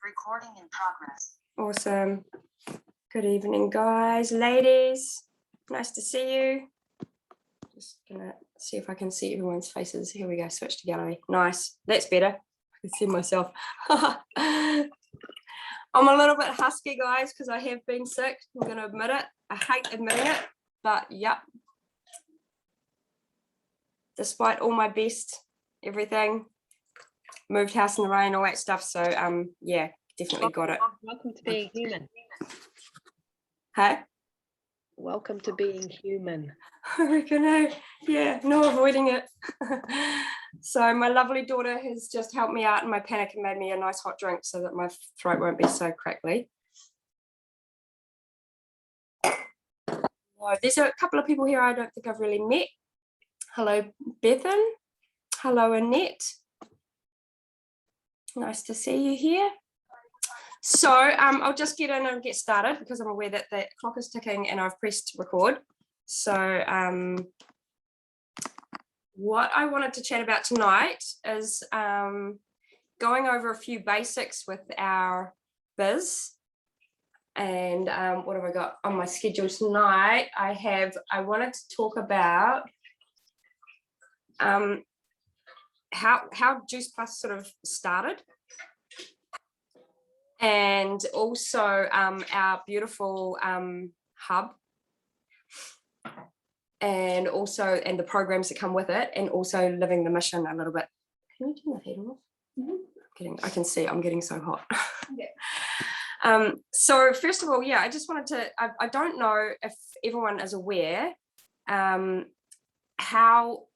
Recording in progress. Awesome. Good evening, guys, ladies. Nice to see you. Just gonna see if I can see everyone's faces. Here we go, switch to gallery. Nice, that's better. I can see myself. I'm a little bit husky, guys, because I have been sick. I'm gonna admit it. I hate admitting it, but yep. Despite all my best, everything, moved house in the rain, all that stuff. So yeah, definitely got it. Welcome to being human. Hey? Welcome to being human. I reckon, yeah, no avoiding it. So my lovely daughter has just helped me out in my panic and made me a nice hot drink so that my throat won't be so crackly. Oh, there's a couple of people here I don't think I've really met. Hello, Bethan. Hello, Annette. Nice to see you here. So I'll just get in and get started because I'm aware that the clock is ticking and I've pressed record. So what I wanted to chat about tonight is going over a few basics with our biz. And what have I got on my schedule tonight? I wanted to talk about how Juice Plus sort of started, and also our beautiful hub, and the programs that come with it, and also living the mission a little bit. Can you turn the heat off? I can see I'm getting so hot. Yeah. So first of all, yeah, I just wanted to, I don't know if everyone is aware how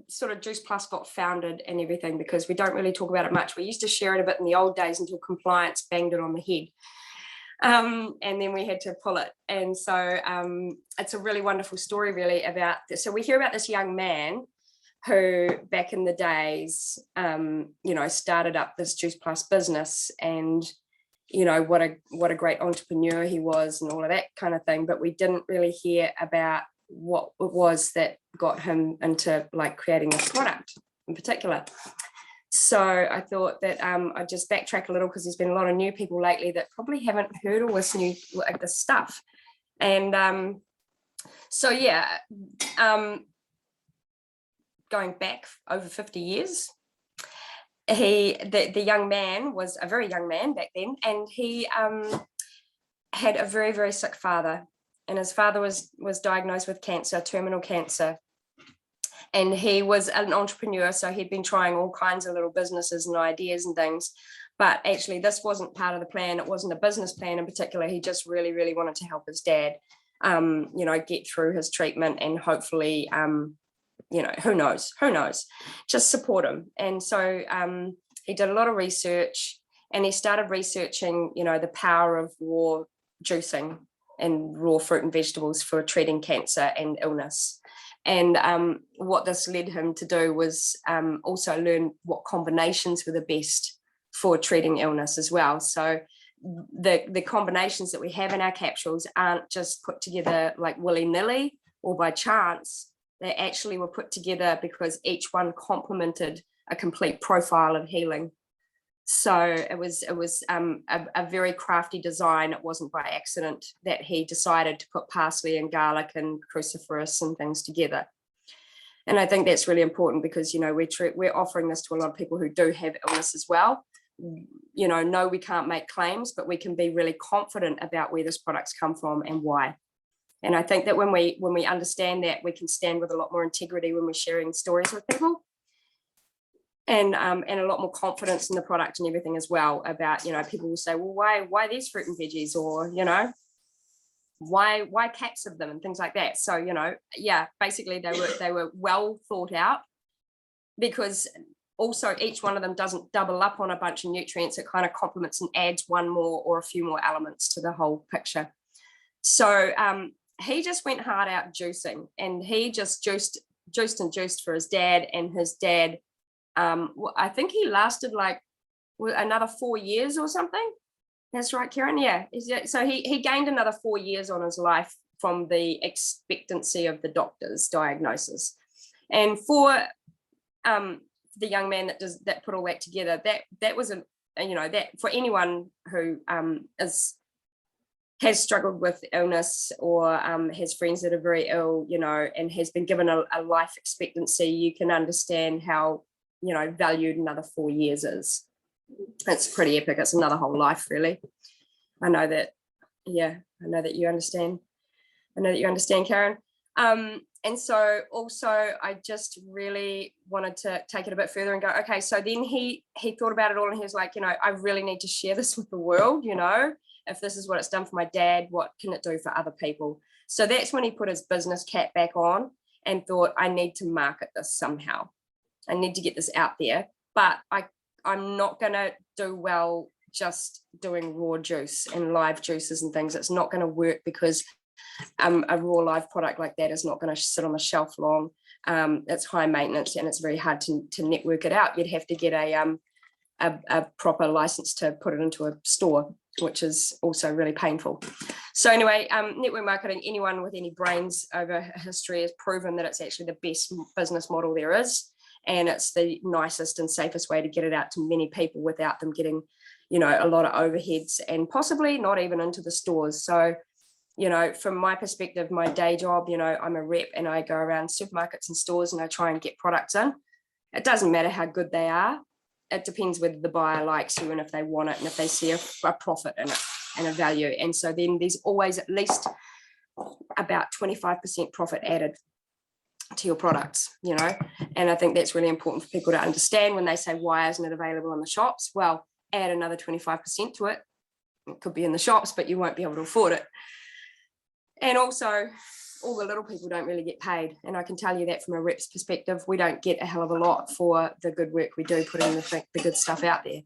sort of Juice Plus got founded and everything, because we don't really talk about it much. We used to share it a bit in the old days until compliance banged it on the head, and then we had to pull it. And so it's a really wonderful story really about this. So we hear about this young man who back in the days started up this Juice Plus business, and what a great entrepreneur he was and all of that kind of thing, but we didn't really hear about what it was that got him into like creating this product in particular. So I thought that I'd just backtrack a little, because there's been a lot of new people lately that probably haven't heard all this new this stuff. And so yeah, going back over 50 years, the young man was a very young man back then, and he had a very, very sick father. And his father was diagnosed with cancer, terminal cancer. And he was an entrepreneur, so he'd been trying all kinds of little businesses and ideas and things. But actually, this wasn't part of the plan. It wasn't a business plan in particular. He just really, really wanted to help his dad, get through his treatment, and hopefully, who knows, just support him. And so he did a lot of research, and he started researching, the power of raw juicing and raw fruit and vegetables for treating cancer and illness. And what this led him to do was also learn what combinations were the best for treating illness as well. So the combinations that we have in our capsules aren't just put together like willy-nilly or by chance. They actually were put together because each one complemented a complete profile of healing. So it was a very crafty design. It wasn't by accident that he decided to put parsley and garlic and cruciferous and things together. And I think that's really important, because we're offering this to a lot of people who do have illness as well. No, we can't make claims, but we can be really confident about where this product's come from and why. And I think that when we understand that, we can stand with a lot more integrity when we're sharing stories with people. And a lot more confidence in the product and everything as well. About people will say, well, why these fruit and veggies, or why caps of them and things like that. So yeah, basically they were well thought out, because also each one of them doesn't double up on a bunch of nutrients. It kind of complements and adds one more or a few more elements to the whole picture. So he just went hard out juicing, and he just juiced for his dad, and his dad. I think he lasted like another 4 years or something. That's right, Karen. Yeah. So he gained another 4 years on his life from the expectancy of the doctor's diagnosis. And for the young man that put all that together, that was you know, that for anyone who has struggled with illness or has friends that are very ill, you know, and has been given a life expectancy, you can understand how, you know, valued another 4 years is. It's pretty epic. It's another whole life, really. I know that, yeah, I know that you understand. I know that you understand, Karen. And so also I just really wanted to take it a bit further and go, okay, so then he thought about it all and he was like, you know, I really need to share this with the world, you know, if this is what it's done for my dad, what can it do for other people? So that's when he put his business cap back on and thought, I need to market this somehow. I need to get this out there, but I'm not going to do well just doing raw juice and live juices and things. It's not going to work because a raw live product like that is not going to sit on the shelf long. It's high maintenance and it's very hard to network it out. You'd have to get a proper license to put it into a store, which is also really painful. So anyway, network marketing, anyone with any brains over history has proven that it's actually the best business model there is. And it's the nicest and safest way to get it out to many people without them getting, you know, a lot of overheads and possibly not even into the stores. So, you know, from my perspective, my day job, you know, I'm a rep and I go around supermarkets and stores and I try and get products in. It doesn't matter how good they are. It depends whether the buyer likes you and if they want it and if they see a profit in it and a value. And so then there's always at least about 25% profit added to your products, you know, and I think that's really important for people to understand when they say, why isn't it available in the shops? Well, add another 25% to it. It could be in the shops, but you won't be able to afford it. And also, all the little people don't really get paid. And I can tell you that from a rep's perspective, we don't get a hell of a lot for the good work we do putting the good stuff out there.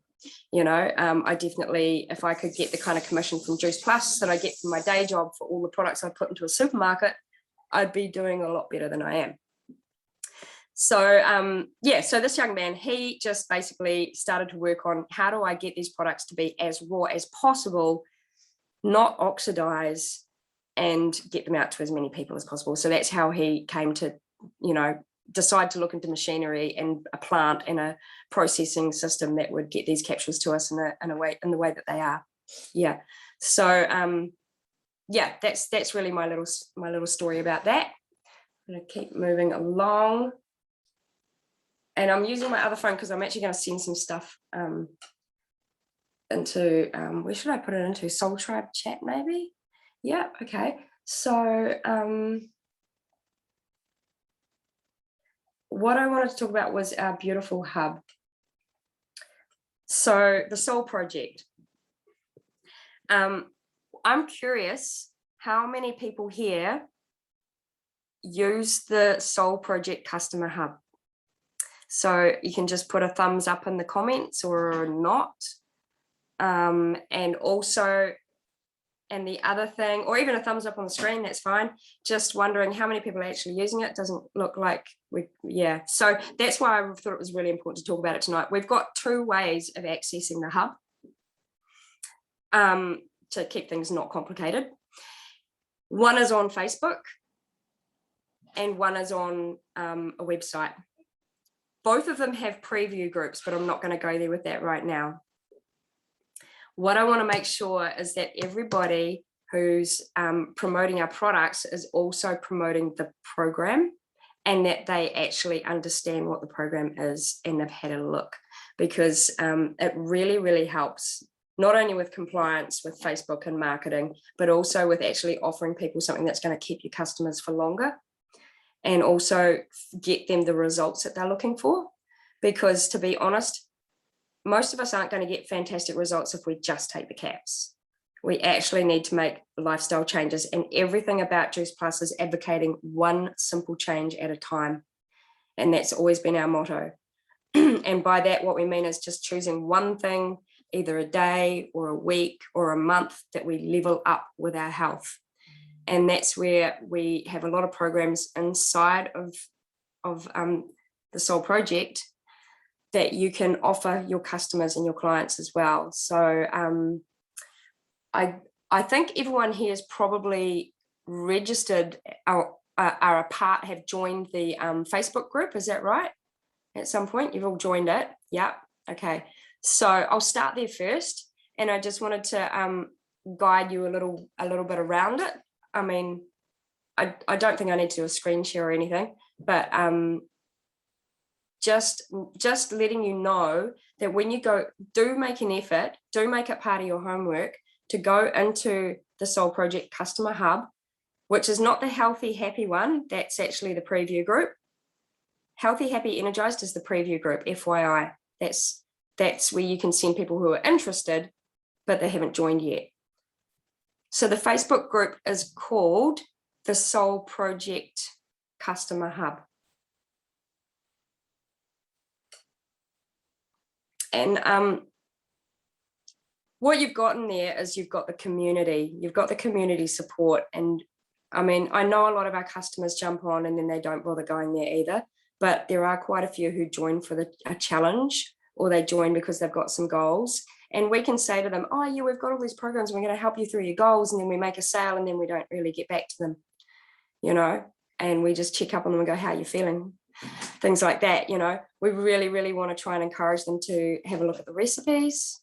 You know, I definitely, if I could get the kind of commission from Juice Plus that I get from my day job for all the products I put into a supermarket, I'd be doing a lot better than I am. So yeah, so this young man, he just basically started to work on how do I get these products to be as raw as possible, not oxidize, and get them out to as many people as possible. So that's how he came to, you know, decide to look into machinery and a plant and a processing system that would get these capsules to us in the way that they are. Yeah. So yeah, that's really my little story about that. I'm going to keep moving along. And I'm using my other phone because I'm actually going to send some stuff into, where should I put it into? Soul Tribe chat, maybe? Yeah, okay. So what I wanted to talk about was our beautiful hub. So the Soul Project. I'm curious how many people here use the Soul Project Customer Hub. So you can just put a thumbs up in the comments or not. And also, and the other thing, or even a thumbs up on the screen, that's fine. Just wondering how many people are actually using it. Doesn't look like yeah. So that's why I thought it was really important to talk about it tonight. We've got 2 ways of accessing the hub to keep things not complicated. One is on Facebook and one is on a website. Both of them have preview groups, but I'm not going to go there with that right now. What I want to make sure is that everybody who's promoting our products is also promoting the program and that they actually understand what the program is and they've had a look, because it really, really helps, not only with compliance with Facebook and marketing, but also with actually offering people something that's going to keep your customers for longer and also get them the results that they're looking for. Because to be honest, most of us aren't going to get fantastic results if we just take the caps. We actually need to make lifestyle changes, and everything about Juice Plus is advocating one simple change at a time. And that's always been our motto. And by that, what we mean is just choosing one thing, either a day or a week or a month, that we level up with our health. And that's where we have a lot of programs inside of the Soul Project that you can offer your customers and your clients as well. So I think everyone here is probably registered or are a part, have joined the Facebook group. Is that right? At some point, you've all joined it. Yeah. Okay. So I'll start there first, and I just wanted to guide you a little bit around it. I mean, I don't think I need to do a screen share or anything, but just letting you know that when you go, do make an effort, do make it part of your homework to go into the Soul Project Customer Hub, which is not the Healthy Happy one. That's actually the preview group. Healthy Happy Energized is the preview group, FYI. That's where you can send people who are interested, but they haven't joined yet. So the Facebook group is called the Soul Project Customer Hub. And what you've got in there is you've got the community, support. And I mean, I know a lot of our customers jump on and then they don't bother going there either, but there are quite a few who join for a challenge, or they join because they've got some goals. And we can say to them, oh yeah, we've got all these programs, we're going to help you through your goals. And then we make a sale and then we don't really get back to them, you know, and we just check up on them and go, how are you feeling? Things like that, you know. We really, really want to try and encourage them to have a look at the recipes,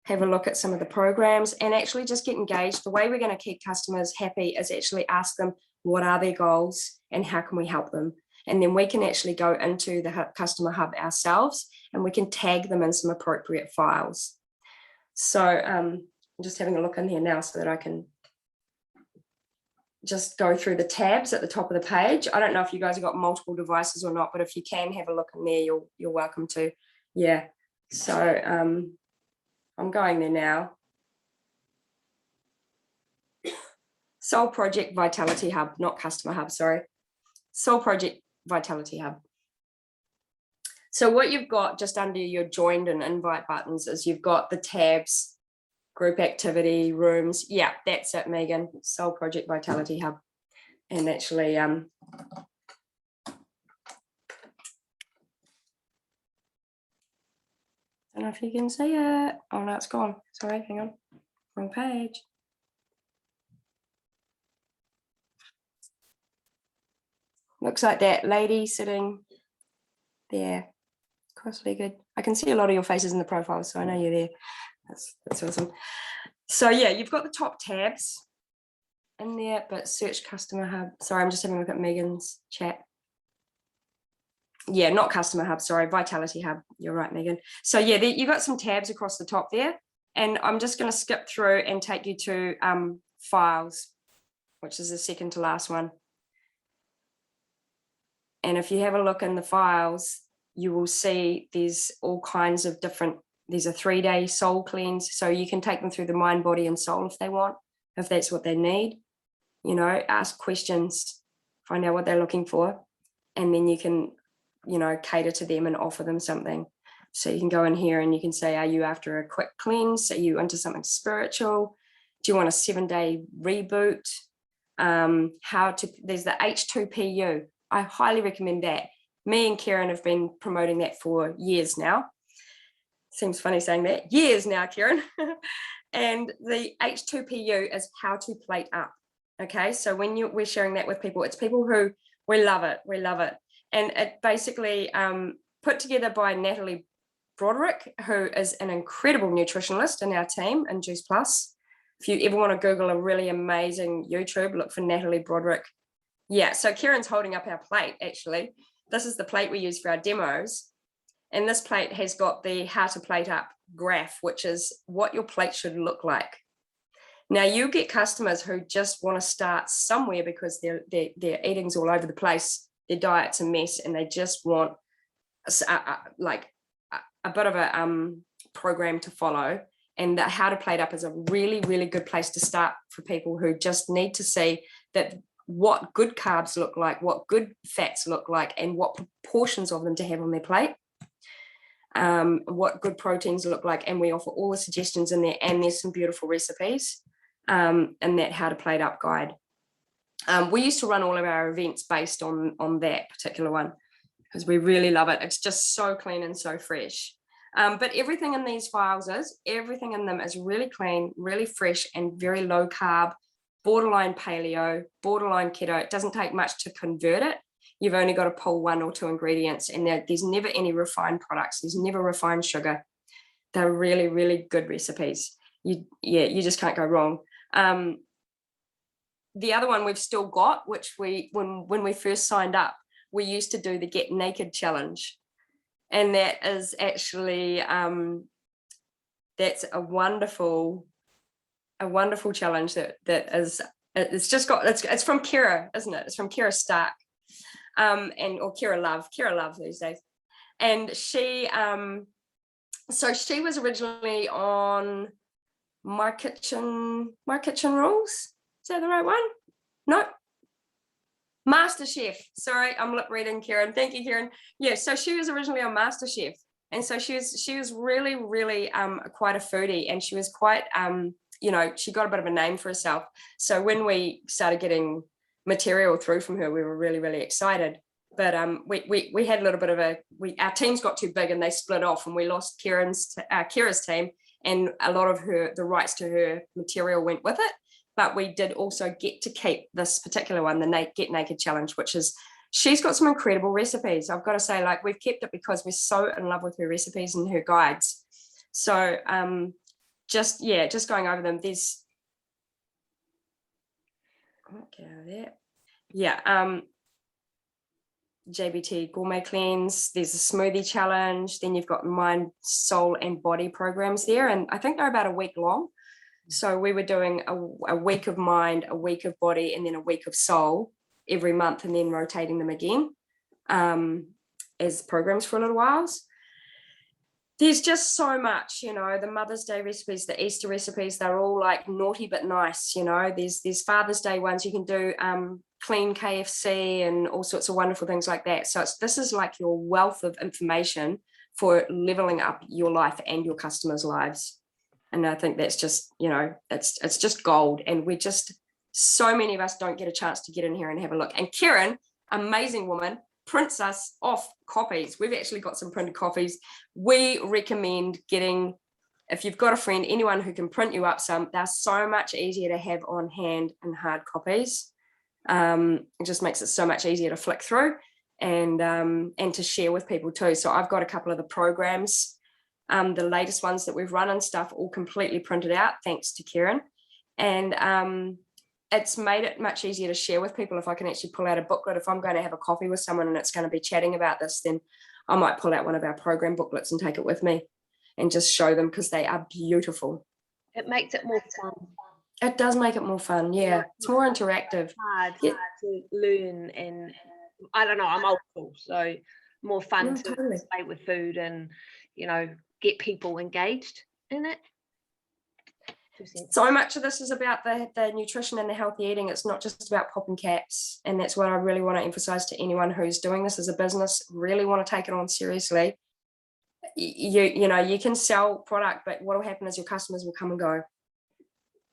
have a look at some of the programs, and actually just get engaged. The way we're going to keep customers happy is actually ask them what are their goals and how can we help them. And then we can actually go into the Customer Hub ourselves and we can tag them in some appropriate files. So I'm just having a look in here now so that I can just go through the tabs at the top of the page. I don't know if you guys have got multiple devices or not, but if you can have a look in there, you're welcome to. Yeah. So I'm going there now. Soul Project Vitality Hub, not Customer Hub, sorry. Soul Project Vitality Hub. So what you've got just under your joined and invite buttons is you've got the tabs, group activity, rooms. Yeah, that's it, Megan. Soul Project Vitality Hub. And actually, I don't know if you can see it. Oh no, it's gone. Sorry, hang on. Wrong page. Looks like that lady sitting there, cross-legged. I can see a lot of your faces in the profile, so I know you're there. That's awesome. So yeah, you've got the top tabs in there, but search Customer Hub. Sorry, I'm just having a look at Megan's chat. Yeah, not Customer Hub, sorry, Vitality Hub. You're right, Megan. So yeah, you've got some tabs across the top there, and I'm just going to skip through and take you to files, which is the second to last one. And if you have a look in the files, you will see there's all kinds of different, there's a 3-day soul cleanse. So you can take them through the mind, body, and soul if they want, if that's what they need. You know, ask questions, find out what they're looking for, and then you can, you know, cater to them and offer them something. So you can go in here and you can say, are you after a quick cleanse? Are you into something spiritual? Do you want a 7-day reboot? There's the H2PU. I highly recommend that. Me and Karen have been promoting that for years now. Seems funny saying that. Years now, Karen. And the H2PU is how to plate up. Okay, so when we're sharing that with people, it's people who, we love it. And it basically put together by Natalie Broderick, who is an incredible nutritionalist in our team in Juice Plus. If you ever want to Google a really amazing YouTube, look for Natalie Broderick. Yeah, so Karen's holding up our plate, actually. This is the plate we use for our demos. And this plate has got the how to plate up graph, which is what your plate should look like. Now, you get customers who just want to start somewhere because their eating's all over the place, their diet's a mess, and they just want a bit of a program to follow. And the how to plate up is a really, really good place to start for people who just need to see that what good carbs look like, what good fats look like, and what proportions of them to have on their plate, what good proteins look like. And we offer all the suggestions in there, and there's some beautiful recipes in that how to plate up guide. We used to run all of our events based on that particular one because we really love it. It's just so clean and so fresh. But everything in these files everything in them is really clean, really fresh, and very low carb, borderline paleo, borderline keto. It doesn't take much to convert it. You've only got to pull 1 or 2 ingredients, and there's never any refined products. There's never refined sugar. They're really, really good recipes. You just can't go wrong. The other one we've still got, which when we first signed up, we used to do the Get Naked challenge. And that is actually, that's a wonderful challenge that is, it's from Kira, isn't it? It's from Kira Stark, or Kira Love these days. And she, so she was originally on My Kitchen Rules. Is that the right one? No. MasterChef. Sorry, I'm lip reading Kieran. Thank you, Kieran. Yeah, so she was originally on MasterChef. And so she was really, really quite a foodie, and she was quite, she got a bit of a name for herself. So when we started getting material through from her, we were really, really excited. But we had a little bit of our teams got too big and they split off, and we lost Kira's team, and a lot of the rights to her material went with it. But we did also get to keep this particular one, the Get Naked challenge, which is, she's got some incredible recipes. I've got to say, like, we've kept it because we're so in love with her recipes and her guides. So just going over them. There's, get out of there. Yeah. JBT Gourmet Cleanse, there's a smoothie challenge, then you've got mind, soul and body programs there, and I think they're about a week long. So we were doing a week of mind, a week of body, and then a week of soul every month, and then rotating them again as programs for a little whiles. There's just so much, the Mother's Day recipes, the Easter recipes, they're all like naughty but nice, there's Father's Day ones you can do, clean KFC and all sorts of wonderful things like that. So this is like your wealth of information for leveling up your life and your customers' lives. And I think that's just, it's just gold. And so many of us don't get a chance to get in here and have a look. And Karen, amazing woman, prints us off copies. We've actually got some printed copies. We recommend if you've got a friend, anyone who can print you up some, they're so much easier to have on hand in hard copies. It just makes it so much easier to flick through and to share with people too. So I've got a couple of the programs, the latest ones that we've run and stuff, all completely printed out, thanks to Karen. And it's made it much easier to share with people. If I can actually pull out a booklet, if I'm going to have a coffee with someone and it's going to be chatting about this, then I might pull out one of our program booklets and take it with me and just show them, because they are beautiful. It makes it more fun. It does make it more fun, yeah. It's more interactive. Hard to learn, and I don't know, I'm old school, so more fun to totally play with food and, get people engaged in it. So much of this is about the nutrition and the healthy eating. It's not just about popping caps. And that's what I really want to emphasize to anyone who's doing this as a business, really want to take it on seriously. You can sell product, but what will happen is your customers will come and go.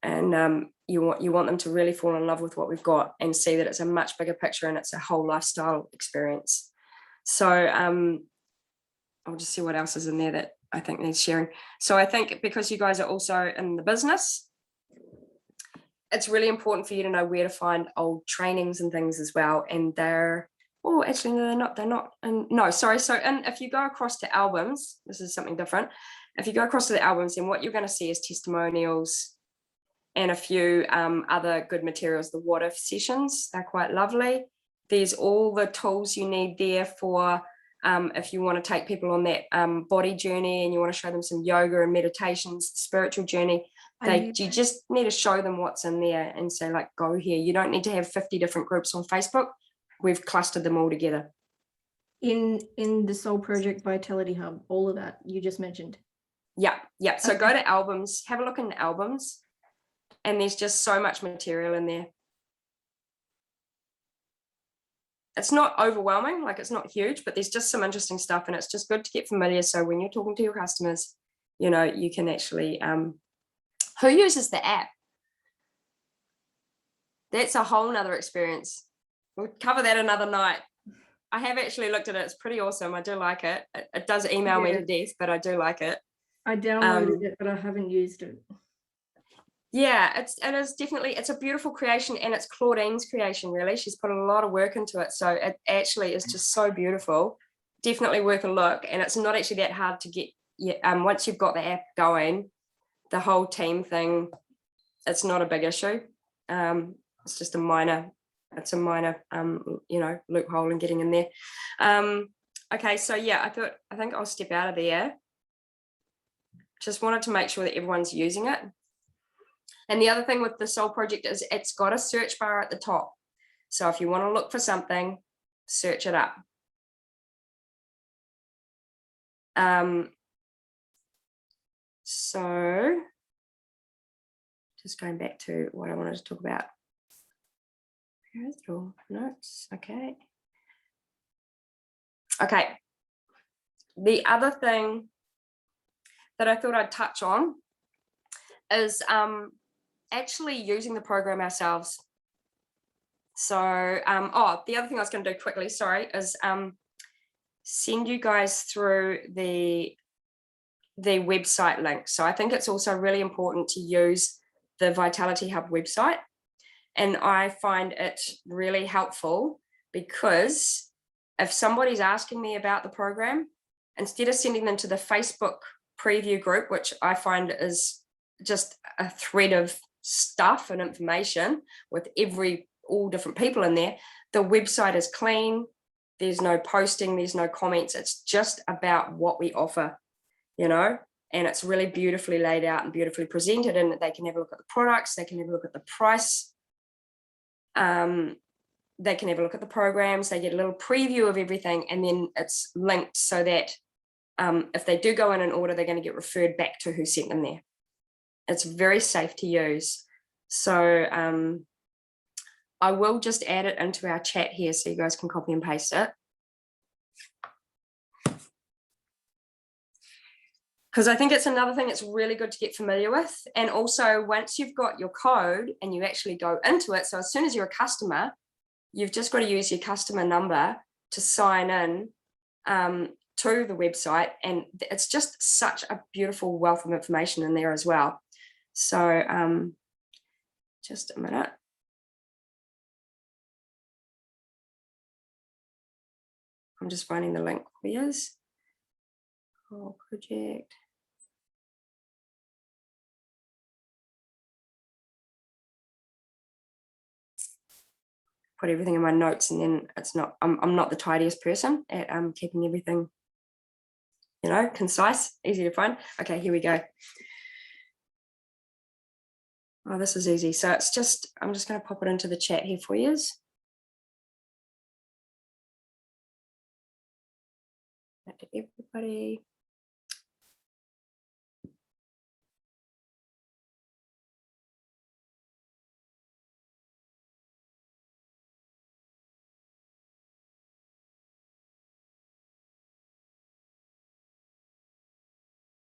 And you want them to really fall in love with what we've got and see that it's a much bigger picture and it's a whole lifestyle experience. So I'll just see what else is in there that I think needs sharing. So I think because you guys are also in the business, it's really important for you to know where to find old trainings and things as well. And they're not. And no, sorry. So, and if you go across to albums, this is something different. If you go across to the albums, then what you're going to see is testimonials and a few other good materials. The what if sessions, they're quite lovely. There's all the tools you need there for if you want to take people on that body journey and you want to show them some yoga and meditations, the spiritual journey. You just need to show them what's in there and say, like, go here. You don't need to have 50 different groups on Facebook. We've clustered them all together. In the Soul Project Vitality Hub, all of that you just mentioned. Yeah. So go to albums, have a look in the albums, and there's just so much material in there. It's not overwhelming, like it's not huge, but there's just some interesting stuff, and it's just good to get familiar. So when you're talking to your customers, you can actually, who uses the app? That's a whole nother experience. We'll cover that another night. I have actually looked at it. It's pretty awesome. I do like it. It does email me to death, but I do like it. I downloaded it, but I haven't used it. Yeah, it's a beautiful creation, and it's Claudine's creation, really. She's put a lot of work into it. So it actually is just so beautiful. Definitely worth a look. And it's not actually that hard to get yeah, once you've got the app going, the whole team thing, it's not a big issue. It's just a minor, loophole in getting in there. Okay, so yeah, I think I'll step out of there. Just wanted to make sure that everyone's using it. And the other thing with the Soul Project is it's got a search bar at the top. So if you want to look for something, search it up. So just going back to what I wanted to talk about. Here's little notes. Okay. Okay. The other thing that I thought I'd touch on is actually using the program ourselves. So, the other thing I was going to do quickly, sorry, is send you guys through the website link. So I think it's also really important to use the Vitality Hub website. And I find it really helpful because if somebody's asking me about the program, instead of sending them to the Facebook preview group, which I find is just a thread of stuff and information with all different people in there, the website is clean. There's no posting, there's no comments. It's just about what we offer, and it's really beautifully laid out and beautifully presented, and they can have a look at the products, they can have a look at the price, they can have a look at the programs, they get a little preview of everything, and then it's linked so that if they do go in and order, they're going to get referred back to who sent them there. It's very safe to use. So I will just add it into our chat here so you guys can copy and paste it. Because I think it's another thing that's really good to get familiar with. And also once you've got your code and you actually go into it, so as soon as you're a customer, you've just got to use your customer number to sign in to the website. And it's just such a beautiful wealth of information in there as well. So just a minute. I'm just finding the link for you. Whole project. Put everything in my notes, and then it's not. I'm not the tidiest person at keeping everything, concise, easy to find. Okay, here we go. Oh, this is easy. So it's just. I'm just going to pop it into the chat here for you. To everybody.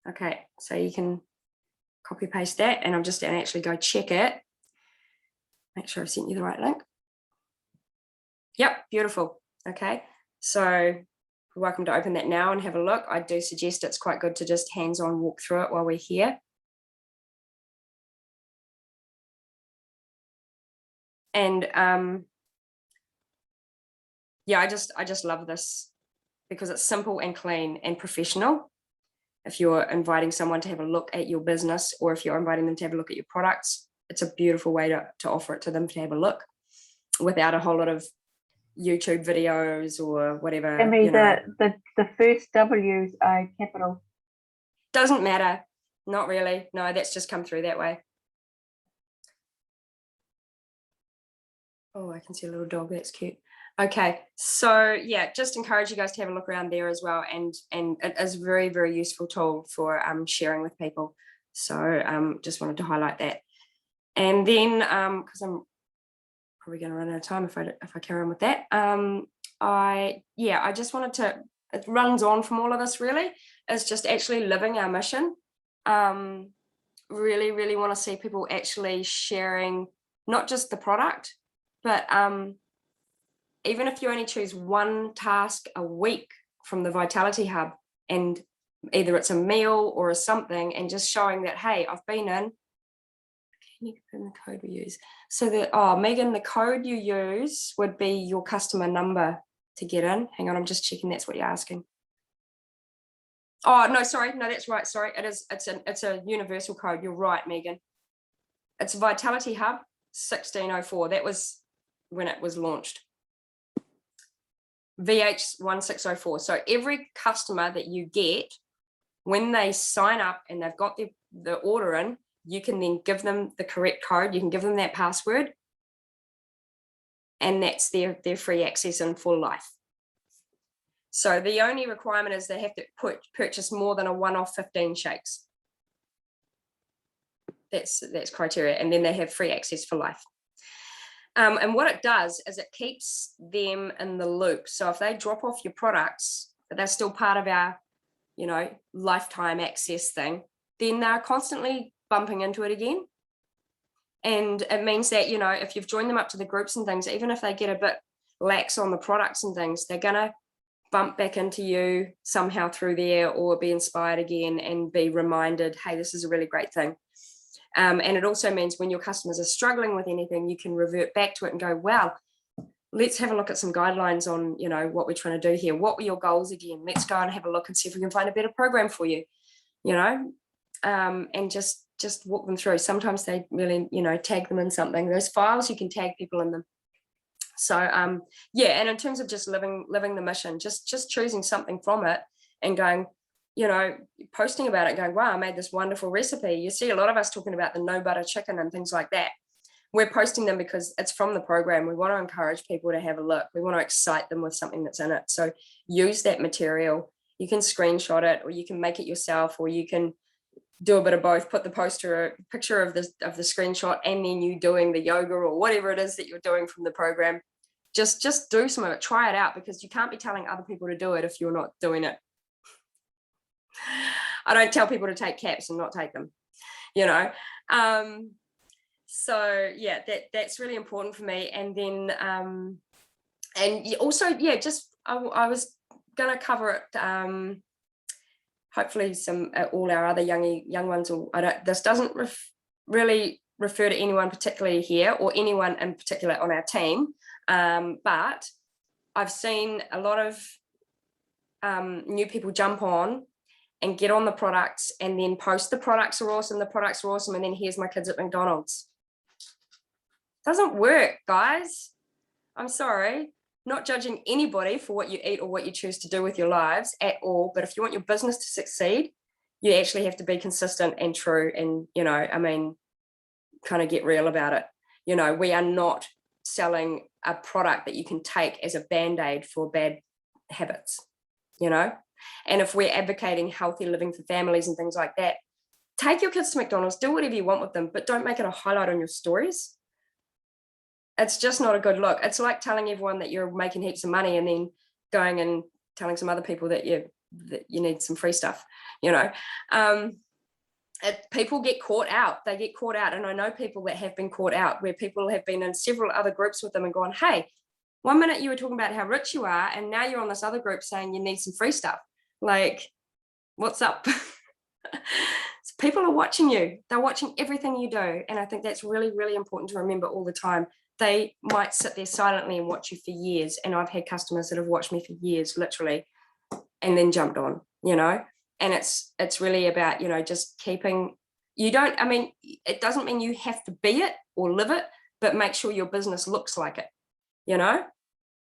Okay, so you can copy paste that, and I'm just going to actually go check it. Make sure I've sent you the right link. Yep, beautiful. Okay, so you're welcome to open that now and have a look. I do suggest it's quite good to just hands-on walk through it while we're here. And yeah, I just love this because it's simple and clean and professional. If you're inviting someone to have a look at your business, or if you're inviting them to have a look at your products, it's a beautiful way to offer it to them to have a look without a whole lot of YouTube videos or whatever. I mean, the first W's are capital. Doesn't matter. Not really. No, that's just come through that way. Oh, I can see a little dog. That's cute. Okay, so yeah, just encourage you guys to have a look around there as well, and it is a very, very useful tool for sharing with people. So just wanted to highlight that. And then because I'm probably going to run out of time if I carry on with that, I just wanted to, it runs on from all of this really, is just actually living our mission. Really, really want to see people actually sharing not just the product, but even if you only choose one task a week from the Vitality Hub, and either it's a meal or a something, and just showing that, hey, I've been in. Can you confirm the code we use? So that, Megan, the code you use would be your customer number to get in. Hang on, I'm just checking that's what you're asking. Oh, no, sorry. No, that's right. Sorry. It's a universal code. You're right, Megan. It's Vitality Hub 1604. That was when it was launched. VH1604. So every customer that you get, when they sign up and they've got the order in, you can then give them the correct code. You can give them that password, and that's their free access in for life. So the only requirement is they have to purchase more than a one-off 15 shakes. That's criteria, and then they have free access for life. And what it does is it keeps them in the loop. So if they drop off your products, but they're still part of our, lifetime access thing, then they're constantly bumping into it again. And it means that, if you've joined them up to the groups and things, even if they get a bit lax on the products and things, they're gonna bump back into you somehow through there, or be inspired again and be reminded, hey, this is a really great thing. And it also means when your customers are struggling with anything, you can revert back to it and go, well, let's have a look at some guidelines on, what we're trying to do here. What were your goals again? Let's go and have a look and see if we can find a better program for you, and just walk them through. Sometimes they really, tag them in something. Those files, you can tag people in them. So, yeah, and in terms of just living the mission, just choosing something from it and going, posting about it, going, wow, I made this wonderful recipe. You see a lot of us talking about the no butter chicken and things like that. We're posting them because it's from the program. We want to encourage people to have a look. We want to excite them with something that's in it. So use that material. You can screenshot it, or you can make it yourself, or you can do a bit of both. Put the picture of the screenshot, and then you doing the yoga or whatever it is that you're doing from the program. Just do some of it. Try it out, because you can't be telling other people to do it if you're not doing it. I don't tell people to take caps and not take them, so yeah, that's really important for me. And then and also, yeah, just I was gonna cover it, hopefully some all our other young ones, or this doesn't really refer to anyone particularly here or anyone in particular on our team, but I've seen a lot of new people jump on and get on the products and then post the products are awesome, and then here's my kids at McDonald's. Doesn't work, guys. I'm sorry, not judging anybody for what you eat or what you choose to do with your lives at all, but if you want your business to succeed, you actually have to be consistent and true, and kind of get real about it. We are not selling a product that you can take as a band-aid for bad habits, and if we're advocating healthy living for families and things like that, take your kids to McDonald's, do whatever you want with them, but don't make it a highlight on your stories. It's just not a good look. It's like telling everyone that you're making heaps of money and then going and telling some other people that you need some free stuff, people get caught out. They get caught out. And I know people that have been caught out, where people have been in several other groups with them and gone, hey, 1 minute you were talking about how rich you are, and now you're on this other group saying you need some free stuff. Like, what's up? So people are watching you. They're watching everything you do. And I think that's really, really important to remember all the time. They might sit there silently and watch you for years. And I've had customers that have watched me for years, literally, and then jumped on, and it's really about, just keeping, it doesn't mean you have to be it or live it, but make sure your business looks like it,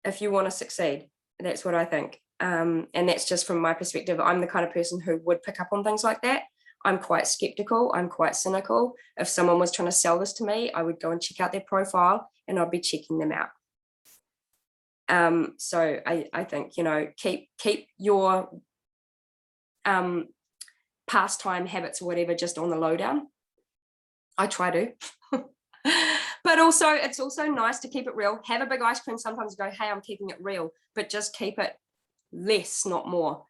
if you want to succeed. That's what I think. And that's just from my perspective. I'm the kind of person who would pick up on things like that. I'm quite skeptical. I'm quite cynical. If someone was trying to sell this to me, I would go and check out their profile and I'd be checking them out. So I think, keep your pastime habits or whatever just on the lowdown. I try to. But also, it's also nice to keep it real. Have a big ice cream sometimes, go, hey, I'm keeping it real, but just keep it less, not more.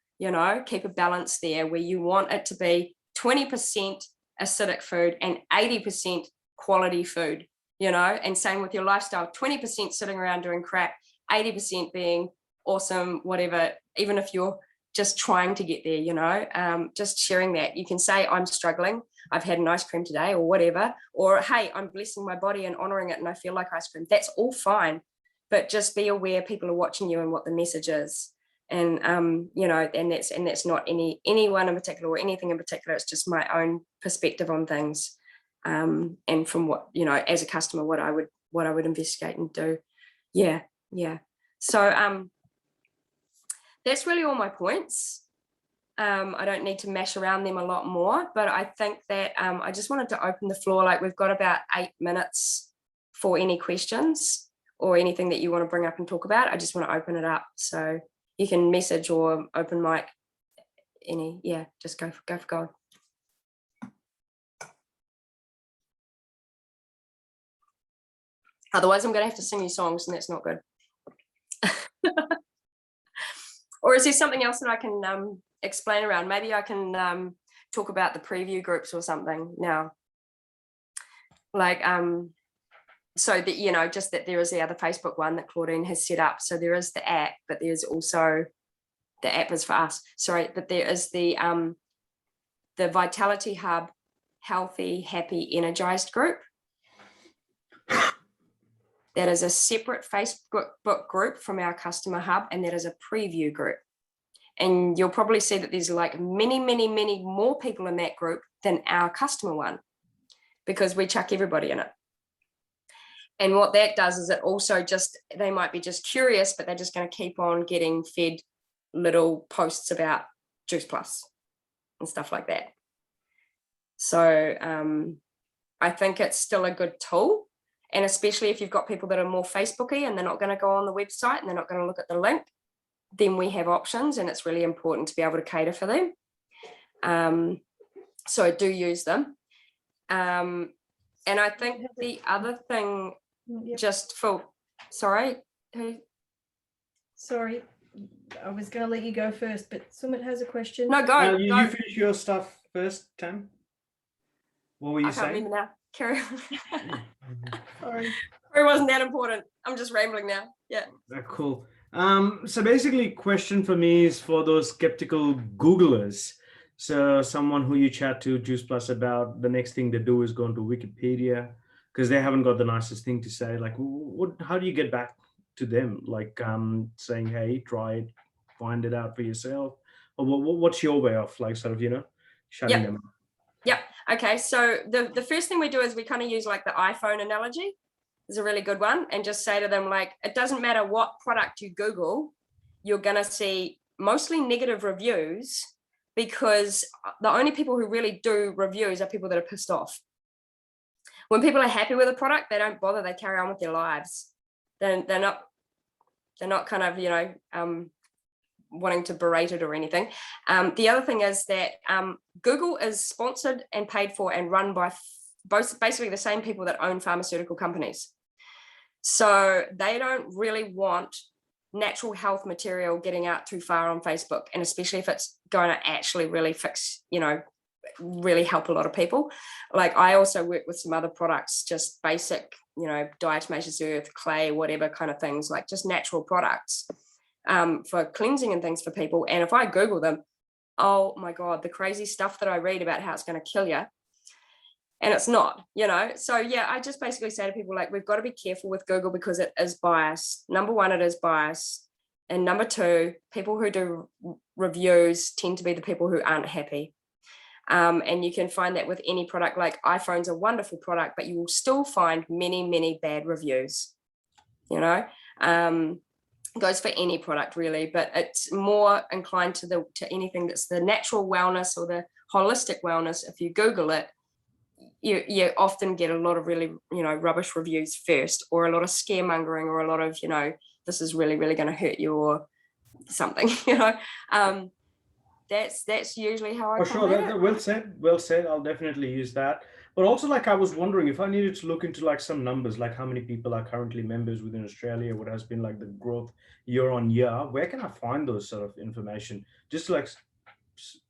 Keep a balance there where you want it to be 20% acidic food and 80% quality food, and same with your lifestyle, 20% sitting around doing crap, 80% being awesome, whatever, even if you're just trying to get there, just sharing that. You can say, I'm struggling, I've had an ice cream today or whatever, or hey, I'm blessing my body and honoring it and I feel like ice cream. That's all fine, but just be aware people are watching you and what the message is. And you know, and that's not anyone in particular or anything in particular. It's just my own perspective on things, and from what, you know, as a customer, what I would investigate and do. Yeah. So that's really all my points. I don't need to mash around them a lot more, but I think that I just wanted to open the floor. Like, we've got about 8 minutes for any questions or anything that you want to bring up and talk about. I just want to open it up, so you can message or open mic, just go for gold. Otherwise, I'm going to have to sing you songs, and that's not good. Or is there something else that I can explain around? Maybe I can talk about the preview groups or something now. Like, so that, you know, just that there is the other Facebook one that Claudine has set up. So there is the app, but there's also, the app is for us, sorry, but there is the Vitality Hub Healthy, Happy, Energized group. That is a separate Facebook group from our customer hub, and that is a preview group. And you'll probably see that there's like many more people in that group than our customer one, because we chuck everybody in it. And what that does is it also just, they might be just curious, but they're just going to keep on getting fed little posts about Juice Plus and stuff like that. So I think it's still a good tool. And especially if you've got people that are more Facebooky and they're not going to go on the website and they're not going to look at the link, then we have options, and it's really important to be able to cater for them. So I do use them. And I think the other thing, just for, sorry, I was going to let you go first, but Sumit has a question. No, go. You go. finish your stuff first, Tam. What were you I can't saying? remember now. Carry on. Sorry. It wasn't that important. I'm just rambling now. Yeah. Cool. So basically, question for me is for those skeptical Googlers. So someone who you chat to Juice Plus about, the next thing they do is go into Wikipedia because they haven't got the nicest thing to say. Like, how do you get back to them? Like saying, hey, try it, find it out for yourself. Or what's your way of, like, sort of, you know, shutting them up? Yep. Okay. So the first thing we do is we kind of use like the iPhone analogy. Is a really good one, and just say to them, like, it doesn't matter what product you Google, you're going to see mostly negative reviews, because the only people who really do reviews are people that are pissed off. When people are happy with a product, they don't bother, they carry on with their lives. They're not kind of, you know, wanting to berate it or anything. The other thing is that Google is sponsored and paid for and run by basically the same people that own pharmaceutical companies. So they don't really want natural health material getting out too far on Facebook, and especially if it's going to actually really fix, you know, really help a lot of people. Like, I also work with some other products, just basic, you know, diatomaceous earth, clay, whatever kind of things, like just natural products for cleansing and things for people. And if I Google them, oh my God, the crazy stuff that I read about how it's going to kill you. And it's not, you know. So yeah, I just basically say to people, like, we've got to be careful with Google because it is biased. Number one, it is biased. And number two, people who do reviews tend to be the people who aren't happy. And you can find that with any product. Like, iPhone's a wonderful product, but you will still find many bad reviews, you know. Goes for any product really, but it's more inclined to anything that's the natural wellness or the holistic wellness. If you Google it, you often get a lot of really, you know, rubbish reviews first, or a lot of scaremongering, or a lot of, you know, this is really going to hurt you or something, you know. That's usually how I sure. Well said. I'll definitely use that. But also, like, I was wondering if I needed to look into like some numbers, like how many people are currently members within Australia, what has been like the growth year on year. Where can I find those sort of information? Just like,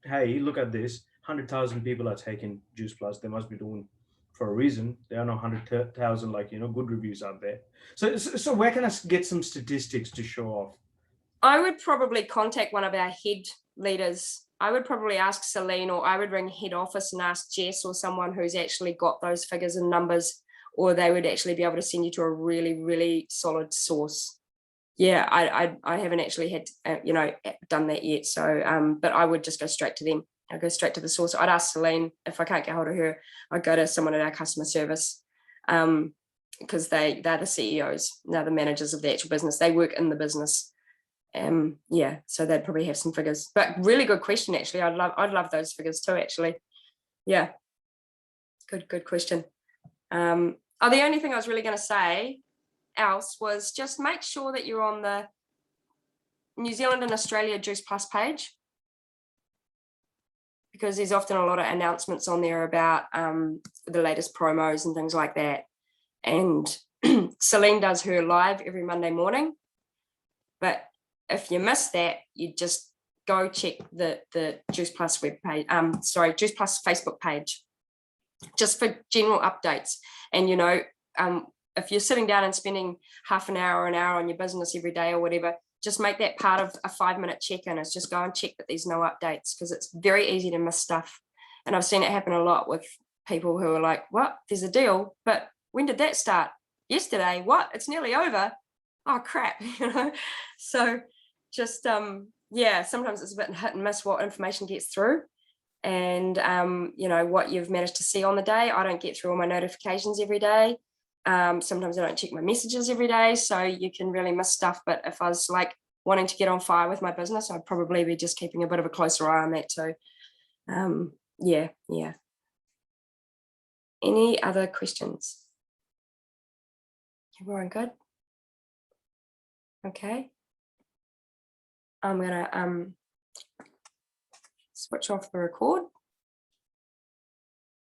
hey, look at this. 100,000 people are taking Juice Plus. They must be doing for a reason. There are no 100,000 like, you know, good reviews out there. So where can I get some statistics to show off? I would probably contact one of our head leaders. I would probably ask Celine, or I would ring head office and ask Jess, or someone who's actually got those figures and numbers, or they would actually be able to send you to a really solid source. yeah, I haven't actually had, done that yet. So, but I would just go straight to them. I'd go straight to the source. I'd ask Celine. If I can't get hold of her, I'd go to someone at our customer service, because they're the CEOs, they're the managers of the actual business. They work in the business. Yeah, so they'd probably have some figures. But really good question, actually. I'd love those figures too, actually. Yeah, good question. The only thing I was really going to say else was just make sure that you're on the New Zealand and Australia Juice Plus page, because there's often a lot of announcements on there about the latest promos and things like that. And Celine does her live every Monday morning. But if you miss that, you just go check the Juice Plus web page, Juice Plus Facebook page, just for general updates. And, if you're sitting down and spending half an hour or an hour on your business every day or whatever, just make that part of a 5-minute check-in. It's just go and check that there's no updates, because it's very easy to miss stuff. And I've seen it happen a lot with people who are like, what, there's a deal, but when did that start? Yesterday. What? It's nearly over. Oh crap. So just sometimes it's a bit hit and miss what information gets through, and what you've managed to see on the day. I don't get through all my notifications every day. Sometimes I don't check my messages every day, so you can really miss stuff. But if I was like wanting to get on fire with my business, I'd probably be just keeping a bit of a closer eye on that too. Yeah. Any other questions? Everyone good? Okay. I'm gonna switch off the record.